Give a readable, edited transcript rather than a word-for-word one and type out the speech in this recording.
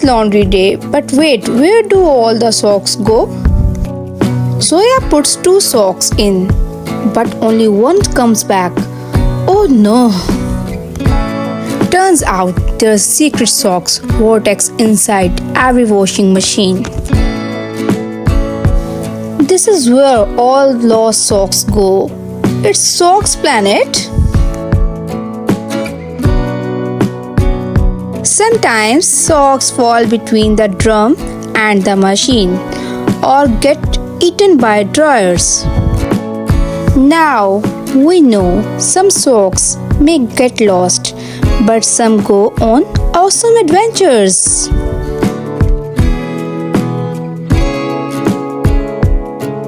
is laundry day, but wait, where do all the socks go? Zoya puts 2 socks in, but only one comes back. Oh no! Turns out there's secret socks vortex inside every washing machine. This is where all lost socks go. It's Socks Planet. Sometimes socks fall between the drum and the machine or get eaten by dryers. Now we know some socks may get lost, but some go on awesome adventures.